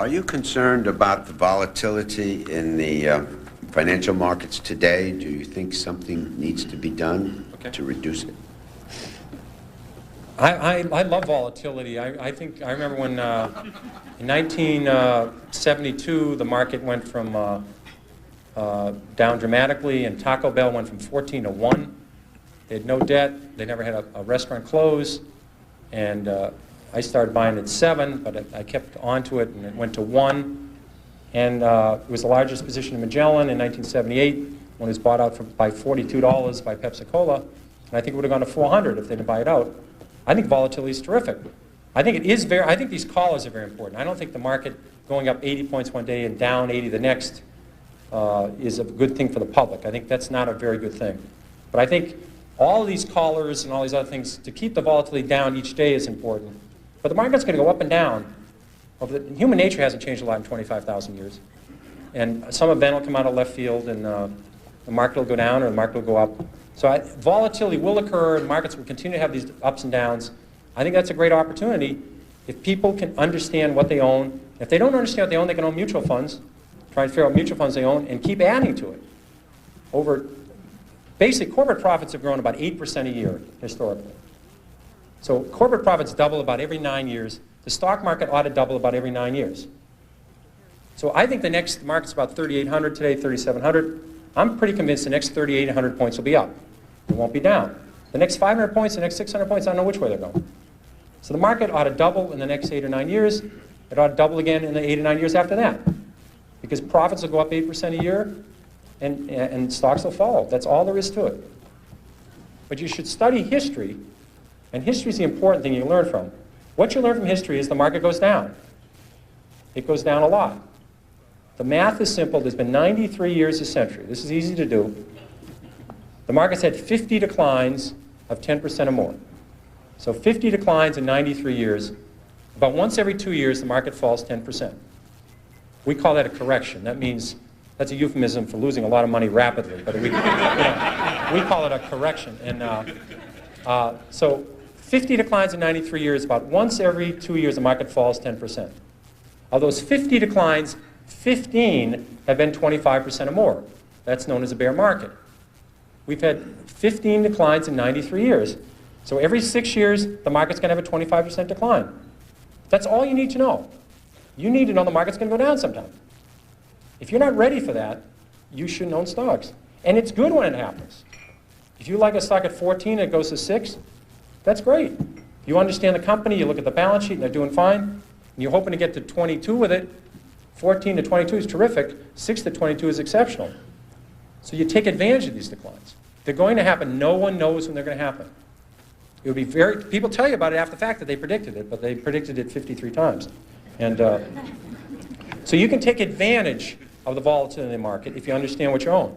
Are you concerned about the volatility in the financial markets today? Do you think something needs to be done to reduce it? I love volatility. I remember when in 1972 the market went from down dramatically, and Taco Bell went from 14 to 1. They had no debt. They never had a restaurant close, and I started buying at 7, but I kept on to it, and it went to 1. And it was the largest position in Magellan in 1978 when it was bought out by $42 by Pepsi-Cola, and I think it would have gone to 400 if they didn't buy it out. I think volatility is terrific. I think these callers are very important. I don't think the market going up 80 points one day and down 80 the next is a good thing for the public. I think that's not a very good thing. But I think all of these callers and all these other things, to keep the volatility down each day is important. But the market's going to go up and down. Human nature hasn't changed a lot in 25,000 years. And some event will come out of left field, and the market will go down or the market will go up. So volatility will occur, and markets will continue to have these ups and downs. I think that's a great opportunity if people can understand what they own. If they don't understand what they own, they can own mutual funds, try and figure out what mutual funds they own, and keep adding to it. Basic corporate profits have grown about 8% a year historically. So corporate profits double about every 9 years. The stock market ought to double about every 9 years. So I think the next market's about 3,800 today, 3,700. I'm pretty convinced the next 3,800 points will be up. It won't be down. The next 500 points, the next 600 points, I don't know which way they're going. So the market ought to double in the next 8 or 9 years. It ought to double again in the 8 or 9 years after that. Because profits will go up 8% a year, and stocks will follow. That's all there is to it. But you should study history, and history is the important thing you learn from. What you learn from history is the market goes down. It goes down a lot. The math is simple. There's been 93 years a century. This is easy to do. The market's had 50 declines of 10% or more. So 50 declines in 93 years. About once every 2 years, the market falls 10%. We call that a correction. That means that's a euphemism for losing a lot of money rapidly. But we call it a correction. And so 50 declines in 93 years, about once every 2 years, the market falls 10%. Of those 50 declines, 15 have been 25% or more. That's known as a bear market. We've had 15 declines in 93 years. So every 6 years, the market's going to have a 25% decline. That's all you need to know. You need to know the market's going to go down sometime. If you're not ready for that, you shouldn't own stocks. And it's good when it happens. If you like a stock at 14 and it goes to 6, that's great. You understand the company, you look at the balance sheet, and they're doing fine, and you're hoping to get to 22 with it. 14 to 22 is terrific. 6 to 22 is exceptional. So you take advantage of these declines. They're going to happen. No one knows when they're going to happen. It would be people tell you about it after the fact that they predicted it, but they predicted it 53 times. And so you can take advantage of the volatility in the market if you understand what you own.